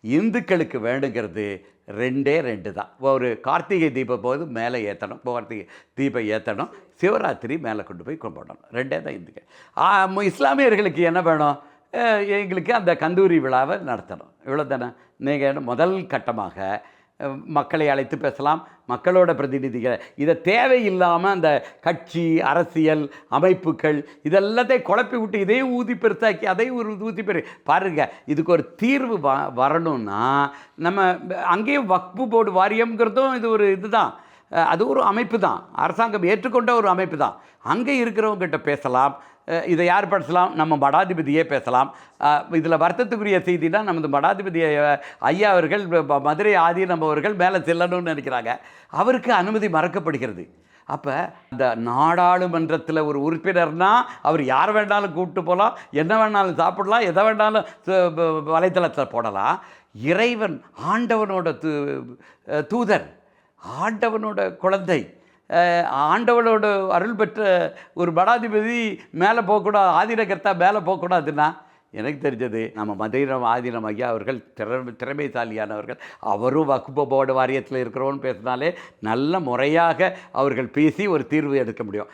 இந்துக்களுக்கு வேணுங்கிறது ரெண்டே ரெண்டு தான். ஒரு கார்த்திகை தீபம் போது மேலே ஏற்றணும், கார்த்திகை தீபம் ஏற்றணும், சிவராத்திரி மேலே கொண்டு போய் கும்பிடணும். ரெண்டே தான் இந்துக்கள். இஸ்லாமியர்களுக்கு என்ன வேணும்? எங்களுக்கு அந்த கந்தூரி விழாவை நடத்தணும், இவ்வளோ தானே. நீங்கள் முதல் கட்டமாக மக்களை அழைத்து பேசலாம், மக்களோட பிரதிநிதிகள். இதை தேவையில்லாமல் அந்த கட்சி அரசியல் அமைப்புகள் இதெல்லாத்தையும் குழப்பி விட்டு இதையும் ஊதி பெருசாக்கி அதையும் ஒரு ஊதி பாருங்கள். இதுக்கு ஒரு தீர்வு வரணும்னா நம்ம அங்கேயும் வக்ஃபு போர்டு வாரியம்ங்கிறதும் இது ஒரு இதுதான், அது ஒரு அமைப்பு தான், அரசாங்கம் ஏற்றுக்கொண்ட ஒரு அமைப்பு தான். அங்கே இருக்கிறவங்ககிட்ட பேசலாம். இதை யார் பேசலாம்? நம்ம மடாதிபதியே பேசலாம். இதில் வருத்தத்துக்குரிய செய்தினா நமது மடாதிபதி ஐயா அவர்கள் மதுரை ஆதீனம் அவர்கள் மேலே செல்லணும்னு நினைக்கிறாங்க. அவருக்கு அனுமதி மறக்கப்படுகிறது. அப்போ இந்த நாடாளுமன்றத்தில் ஒரு உறுப்பினர்னால் அவர் யார் வேணாலும் கூப்பிட்டு போகலாம், என்ன வேணாலும் சாப்பிடலாம், எதை வேணாலும் வலைத்தளத்தில் போடலாம். இறைவன் ஆண்டவனோட தூதர், ஆண்டவனோட குழந்தை, ஆண்டவனோட அருள் பெற்ற ஒரு மடாதிபதி மேலே போகக்கூடாது, ஆதீனகர்த்தா மேலே போகக்கூடாதுன்னா எனக்கு தெரிஞ்சது நம்ம மதுரை ஆதீனம் ஐயா அவர்கள் திறமைசாலியானவர்கள். அவரும் வக்ஃபு போர்டு வாரியத்தில் இருக்கிறோன்னு பேசினாலே நல்ல முறையாக அவர்கள் பேசி ஒரு தீர்வு எடுக்க முடியும்.